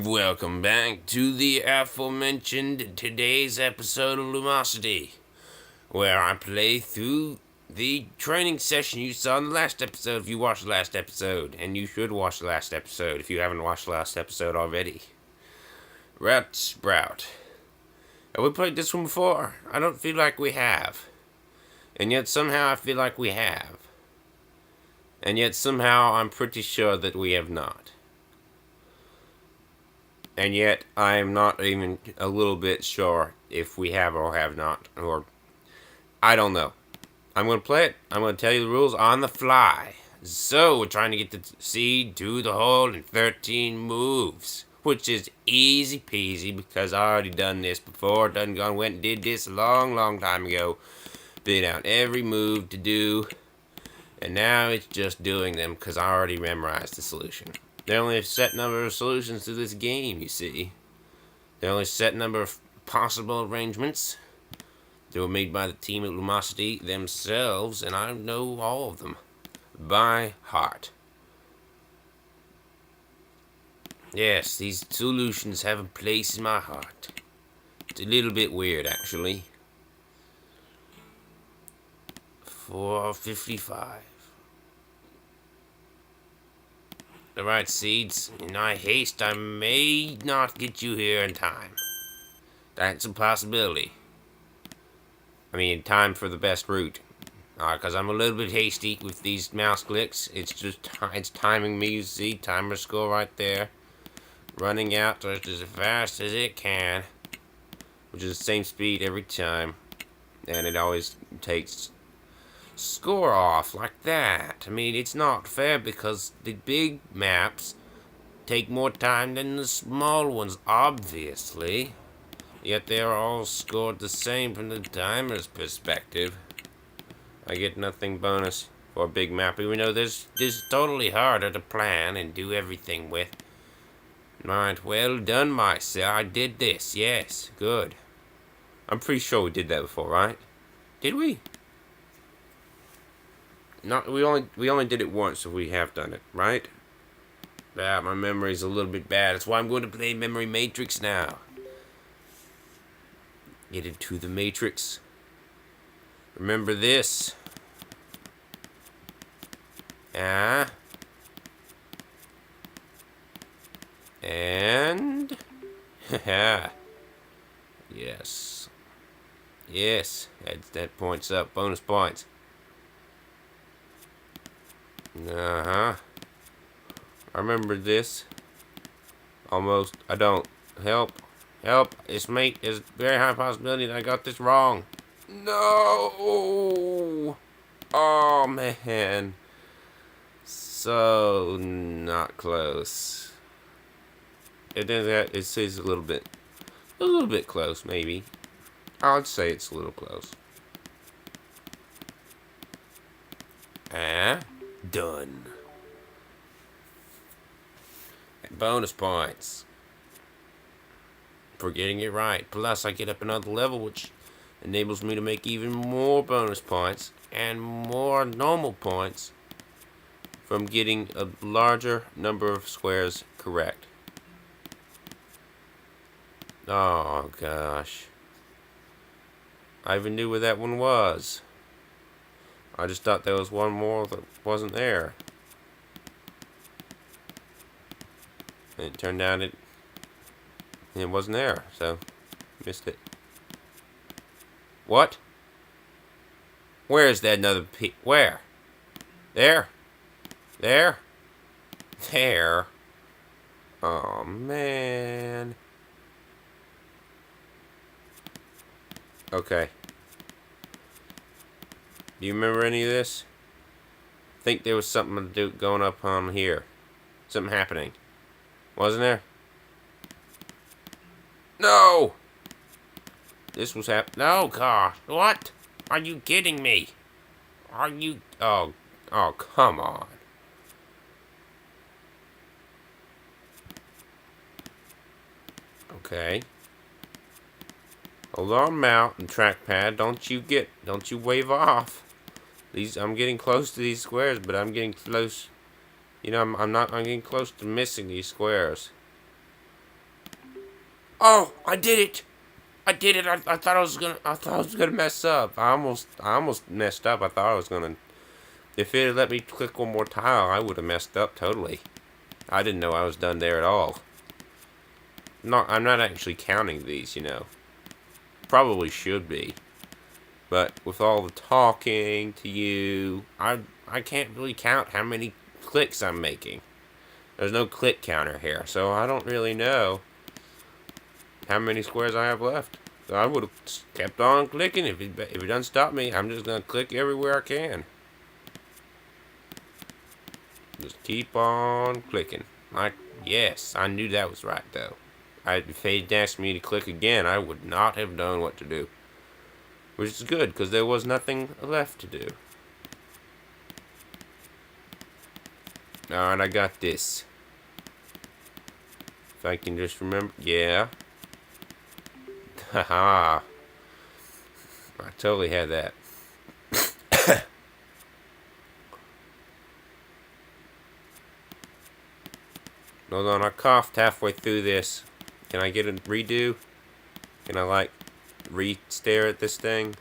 Welcome back to the aforementioned today's episode of Lumosity, where I play through the training session you saw in the last episode if you watched the last episode, and you should watch the last episode if you haven't watched the last episode already. Route Sprout. Have we played this one before? I don't feel like we have. And yet somehow I feel like we have. And yet somehow I'm pretty sure that we have not. And yet, I am not even a little bit sure if we have or have not. Or, I don't know. I'm going to play it. I'm going to tell you the rules on the fly. So, we're trying to get the seed to the hole in 13 moves. Which is easy peasy because I already done this before. Went and did this a long time ago. Been out every move to do. And now it's just doing them because I already memorized the solution. There are only a set number of solutions to this game, you see. There are only a set number of possible arrangements. They were made by the team at Lumosity themselves, and I know all of them by heart. Yes, these solutions have a place in my heart. It's a little bit weird, actually. 455. The right seeds. In my haste, I may not get you here in time. That's a possibility. I mean, time for the best route. Because I'm a little bit hasty with these mouse clicks. It's just, it's timing me, you see. Timer score right there. Running out just as fast as it can. Which is the same speed every time. And it always takes score off like that. I mean, it's not fair because the big maps take more time than the small ones, obviously. Yet they're all scored the same from the timer's perspective. I get nothing bonus for a big map, even though this is totally harder to plan and do everything with. Right, well done, myself. I did this, yes, good. I'm pretty sure we did that before, right? Did we? Not, we only did it once, so we have done it, right? Yeah, my memory's a little bit bad. That's why I'm going to play Memory Matrix now. Get into the Matrix. Remember this. And yes. Yes, that points up. Bonus points. I remember this. Almost. I don't. Help. It's a very high possibility that I got this wrong. No. Oh, man. So not close. It says a little bit close, maybe. I'd say it's a little close. Done. And bonus points for getting it right. Plus, I get up another level, which enables me to make even more bonus points and more normal points from getting a larger number of squares correct. Oh, gosh. I even knew where that one was. I just thought there was one more that wasn't there. And it turned out it wasn't there, so missed it. What? Where is that another where? There? There? There? Oh, man. Okay. Do you remember any of this? I think there was something going up on here. Something happening. Wasn't there? No! This was no, gosh. What? Are you kidding me? Are you... Oh, come on. Okay. Hold on, mount and trackpad. Don't you wave off. I'm getting close to these squares, but I'm getting close. You know, I'm getting close to missing these squares. Oh, I did it! I did it! I thought I thought I was gonna mess up. I almost messed up. I thought I was gonna. If it had let me click one more tile, I would have messed up totally. I didn't know I was done there at all. No, I'm not actually counting these, you know. Probably should be. But with all the talking to you, I can't really count how many clicks I'm making. There's no click counter here, so I don't really know how many squares I have left. So I would have kept on clicking. If it doesn't stop me, I'm just going to click everywhere I can. Just keep on clicking. Yes, I knew that was right, though. If they'd asked me to click again, I would not have known what to do. Which is good, because there was nothing left to do. Alright, I got this. If I can just remember. Yeah. Haha. I totally had that. Hold on, I coughed halfway through this. Can I get a redo? Can I, like, re-stare at this thing?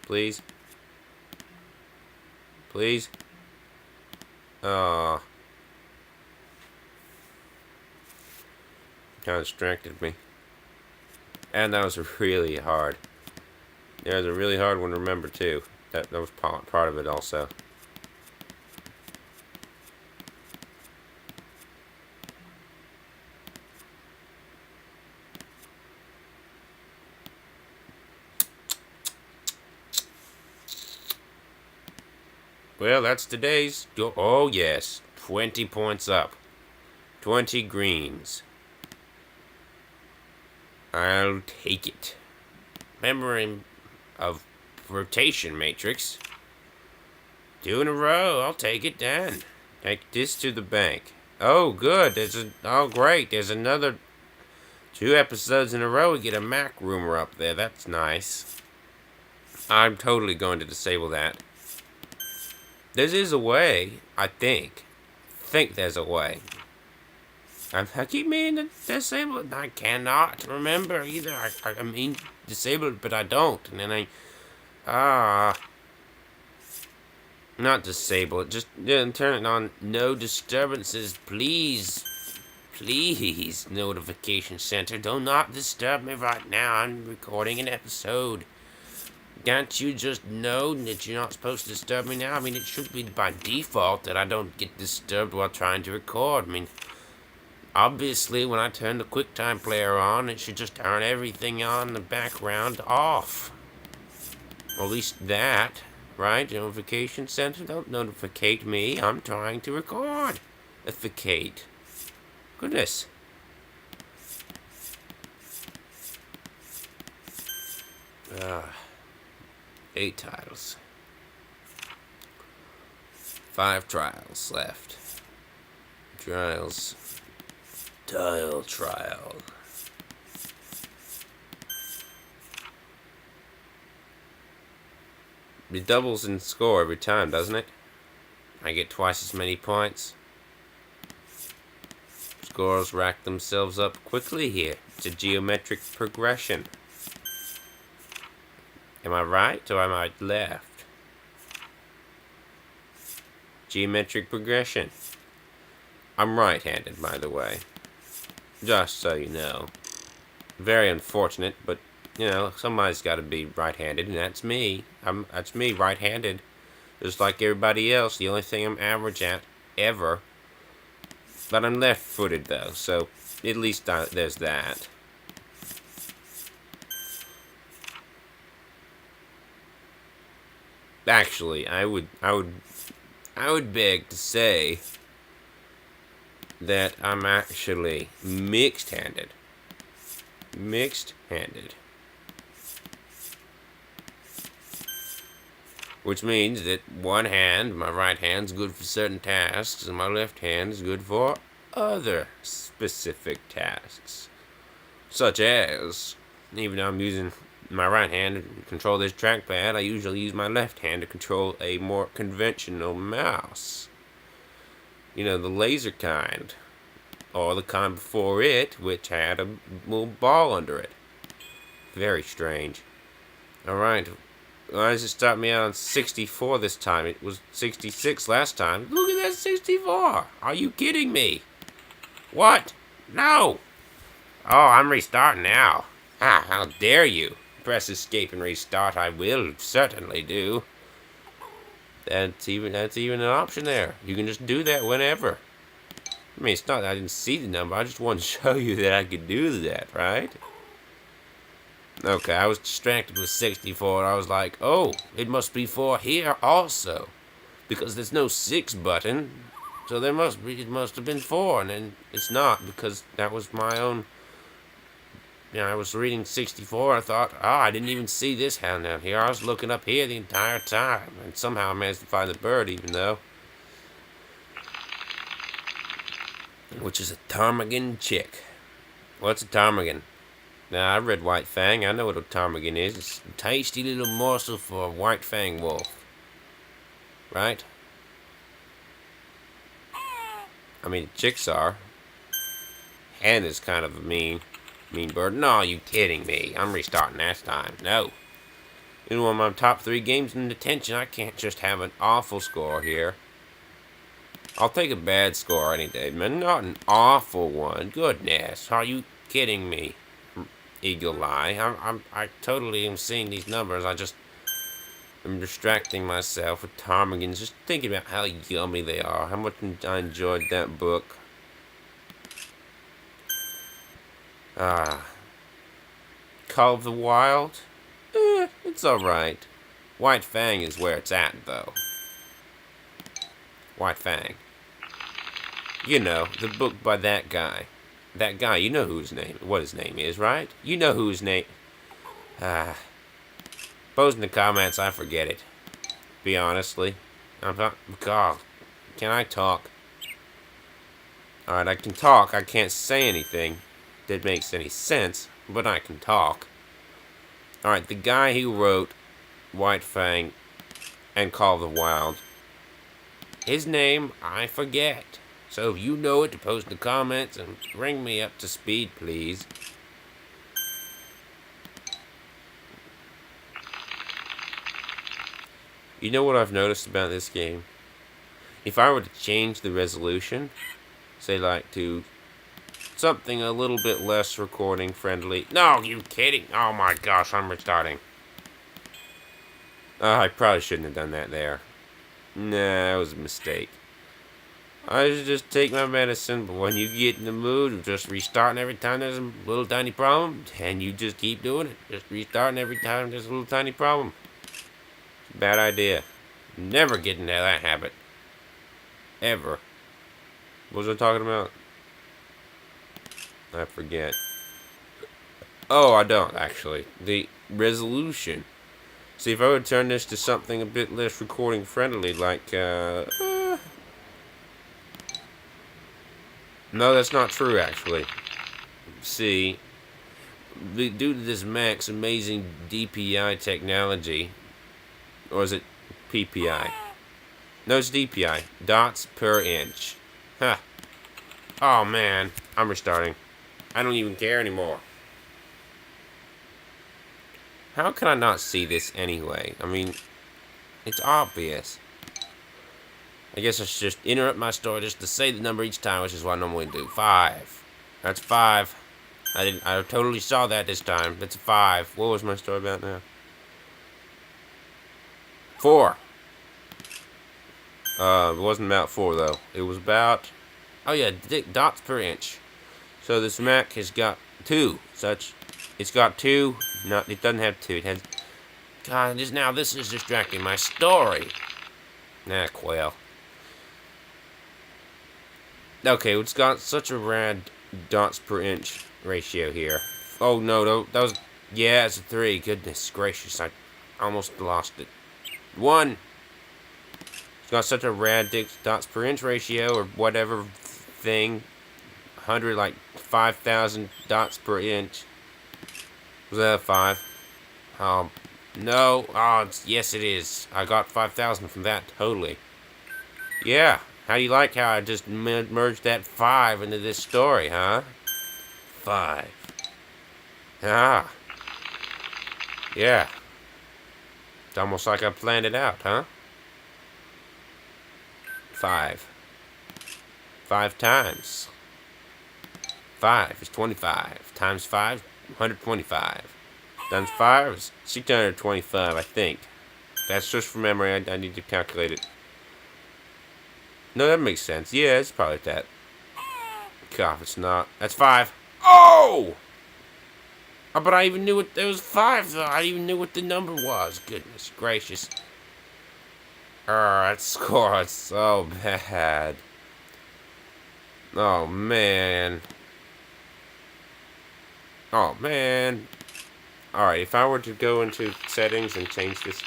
Please? Please? Aw. Kind of distracted me. And that was really hard. Yeah, it was a really hard one to remember, too. That was part of it, also. Well, that's today's. Oh, yes. 20 points up. 20 greens. I'll take it. Memory of rotation matrix. 2 in a row. I'll take it then. Take this to the bank. Oh, good. Oh, great. There's another 2 episodes in a row. We get a Mac rumor up there. That's nice. I'm totally going to disable that. There is a way, I think. There's a way. I keep meaning to disable it. I cannot remember either. I mean disable it, but I don't. And then not disable it. Just turn it on. No disturbances, please. Please, notification center. Do not disturb me right now. I'm recording an episode. Can't you just know that you're not supposed to disturb me now? I mean, it should be by default that I don't get disturbed while trying to record. I mean, obviously, when I turn the QuickTime player on, it should just turn everything on in the background off. Or at least that, right? Notification center, don't notificate me. I'm trying to record. Notificate. Goodness. Ah. 8 tiles. 5 trials left. Tile trial. It doubles in score every time, doesn't it? I get twice as many points. Scores rack themselves up quickly here. It's a geometric progression. Am I right or am I left? Geometric progression. I'm right-handed, by the way. Just so you know. Very unfortunate, but, you know, somebody's got to be right-handed, and that's me. That's me, right-handed. Just like everybody else. The only thing I'm average at, ever. But I'm left-footed, though, so at least there's that. Actually, I would beg to say that I'm actually mixed-handed. Mixed-handed. Which means that one hand, my right hand's good for certain tasks, and my left hand is good for other specific tasks. Such as, even though I'm using my right hand to control this trackpad, I usually use my left hand to control a more conventional mouse. You know, the laser kind. or the kind before it, which had a little ball under it. Very strange. Alright, why does it start me out on 64 this time? It was 66 last time. Look at that 64! Are you kidding me? What? No! Oh, I'm restarting now. Ah, how dare you? Press escape and restart. I will certainly do. That's even an option there. You can just do that whenever. I mean, it's not that I didn't see the number. I just wanted to show you that I could do that, right? Okay, I was distracted with 64. I was like, oh, it must be 4 here also, because there's no 6 button. So it must have been 4, and then it's not, because that was my own. I was reading 64. I thought, oh, I didn't even see this hound down here. I was looking up here the entire time, and somehow I managed to find the bird, even though. Which is a ptarmigan chick. What's a ptarmigan? Now, I read White Fang. I know what a ptarmigan is. It's a tasty little morsel for a white fang wolf. Right? I mean, chicks are. Hen is kind of a mean bird. No, you kidding me? I'm restarting that time. No. In one of my top 3 games in detention, I can't just have an awful score here. I'll take a bad score any day, man. Not an awful one. Goodness, are you kidding me? Eagle Eye. I totally am seeing these numbers. I'm distracting myself with ptarmigans, just thinking about how yummy they are. How much I enjoyed that book. Call of the Wild? It's alright. White Fang is where it's at, though. White Fang. You know, the book by that guy. That guy, you know what his name is, right? You know whose name. Post in the comments, I forget it. Be honestly. God, can I talk? Alright, I can talk. I can't say anything that makes any sense, but I can talk. Alright, the guy who wrote White Fang and Call of the Wild, his name, I forget. So if you know it, post in the comments and bring me up to speed, please. You know what I've noticed about this game? If I were to change the resolution, say like to something a little bit less recording friendly. No, you kidding? Oh my gosh, I'm restarting. I probably shouldn't have done that there. Nah, that was a mistake. I should just take my medicine, but when you get in the mood of just restarting every time there's a little tiny problem, and you just keep doing it. Just restarting every time there's a little tiny problem. It's a bad idea. Never get into that habit. Ever. What was I talking about? I forget. Oh, I don't, actually. The resolution. See, if I would turn this to something a bit less recording friendly, like, no, that's not true, actually. See, due to this Mac's amazing DPI technology, or is it PPI? No, it's DPI. Dots per inch. Huh. Oh, man. I'm restarting. I don't even care anymore. How can I not see this anyway? I mean, it's obvious. I guess I should just interrupt my story just to say the number each time, which is what I normally do. 5. That's 5. I totally saw that this time. That's a 5. What was my story about now? 4. It wasn't about 4 though. It was about, oh yeah, dots per inch. So this Mac has got 2 such. It's got 2. No, it doesn't have 2. It has. God, this is distracting my story. Nah, quail. Okay, it's got such a rad dots per inch ratio here. Oh no, that was, yeah, it's a 3. Goodness gracious, I almost lost it. 1. It's got such a rad dots per inch ratio or whatever thing. 100, like 5,000 dots per inch. Was that a 5? No. Oh, yes it is. I got 5,000 from that, totally. Yeah. How do you like how I just merged that 5 into this story, huh? 5. Ah, yeah. It's almost like I planned it out, huh? 5. 5 times. 5 is 25. Times 5, 125. Times 5 is 625, I think. That's just from memory. I need to calculate it. No, that makes sense. Yeah, it's probably that. God, it's not. That's 5. Oh! Oh, but I even knew it was 5, though. I even knew what the number was. Goodness gracious. That score is so bad. Oh, man. Oh, man. Alright, if I were to go into settings and change this...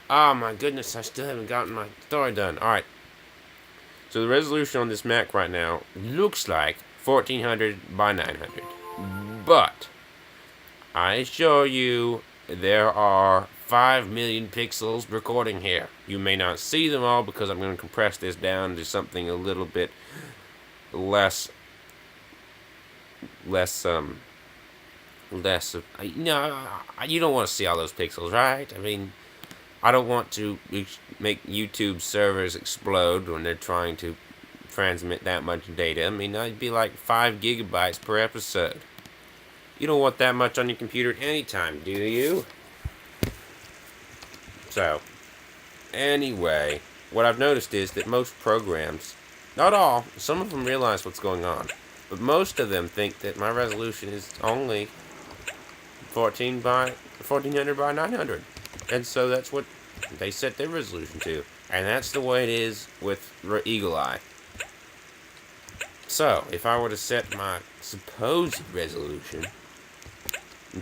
Oh, my goodness, I still haven't gotten my story done. Alright. So the resolution on this Mac right now looks like 1400 by 900. But I assure you there are 5 million pixels recording here. You may not see them all because I'm going to compress this down to something a little bit less of, you don't want to see all those pixels, right? I mean, I don't want to make YouTube servers explode when they're trying to transmit that much data. I mean, that'd be like 5 gigabytes per episode. You don't want that much on your computer at any time, do you? So, anyway, what I've noticed is that most programs, not all, some of them realize what's going on, but most of them think that my resolution is only 1400 by 900. And so that's what they set their resolution to. And that's the way it is with Eagle Eye. So, if I were to set my supposed resolution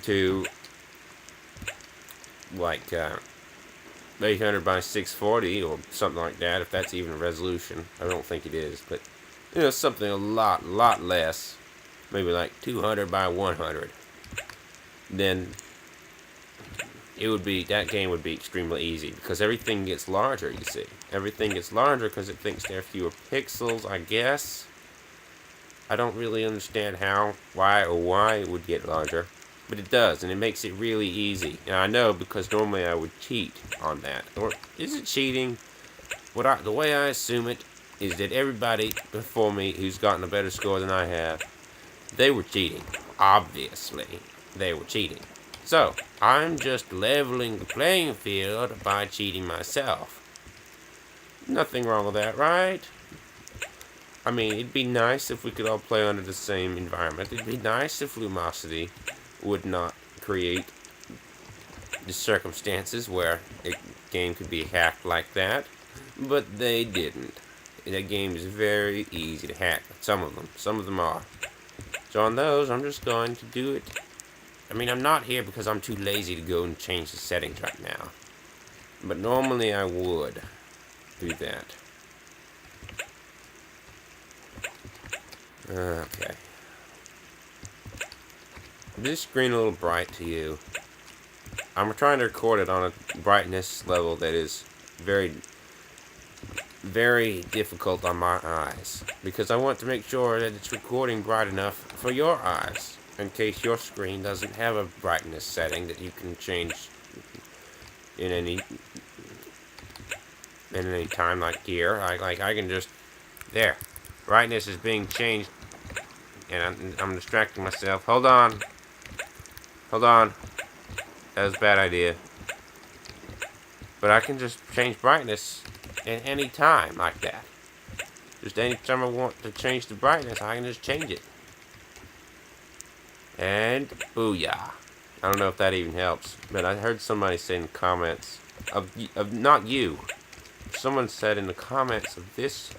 to like 800 by 640 or something like that, if that's even a resolution, I don't think it is, but something a lot less, maybe like 200 by 100, then that game would be extremely easy because everything gets larger. You see, everything gets larger because it thinks there are fewer pixels, I guess. I don't really understand why it would get larger, but it does, and it makes it really easy. And I know because normally I would cheat on that. Or is it cheating? The way I assume it is that everybody before me who's gotten a better score than I have, they were cheating. Obviously, they were cheating. So, I'm just leveling the playing field by cheating myself. Nothing wrong with that, right? I mean, it'd be nice if we could all play under the same environment. It'd be nice if Lumosity would not create the circumstances where a game could be hacked like that. But they didn't. That game is very easy to hack. Some of them are. So on those, I'm just going to do it. I mean, I'm not here because I'm too lazy to go and change the settings right now. But normally I would do that. Okay. Is this screen a little bright to you? I'm trying to record it on a brightness level that is very, very difficult on my eyes. Because I want to make sure that it's recording bright enough for your eyes. In case your screen doesn't have a brightness setting that you can change in any time, like here. I can just... There. Brightness is being changed. And I'm distracting myself. Hold on. That was a bad idea. But I can just change brightness at any time like that. Just any time I want to change the brightness, I can just change it. And booyah. I don't know if that even helps, but I heard somebody say in the comments of not you. Someone said in the comments of this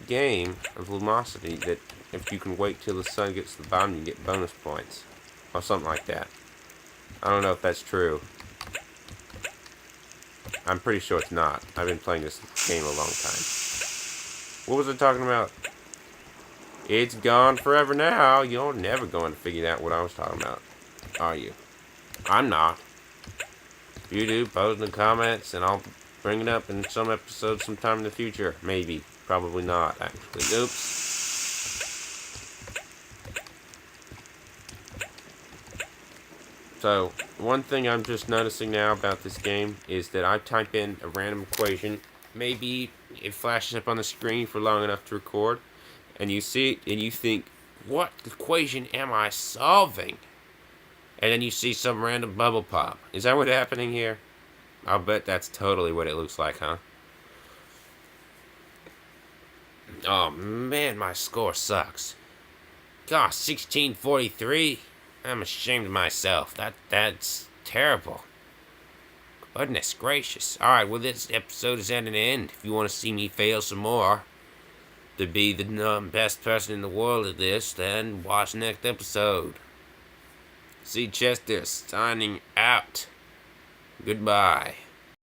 game of Lumosity that if you can wait till the sun gets to the bottom, you get bonus points. Or something like that. I don't know if that's true. I'm pretty sure it's not. I've been playing this game a long time. What was I talking about? It's gone forever now. You're never going to figure out what I was talking about, are you? I'm not. If you do, post in the comments, and I'll bring it up in some episode sometime in the future. Maybe. Probably not, actually. Oops. So, one thing I'm just noticing now about this game is that I type in a random equation. Maybe it flashes up on the screen for long enough to record, and you see it and you think, what equation am I solving? And then you see some random bubble pop. Is that what's happening here? I'll bet that's totally what it looks like, huh? Oh man, my score sucks. Gosh, 1643? I'm ashamed of myself. That's terrible. Goodness gracious. Alright, well this episode is at an end. If you want to see me fail some more, to be the best person in the world at this, then watch next episode. CChesster signing out. Goodbye.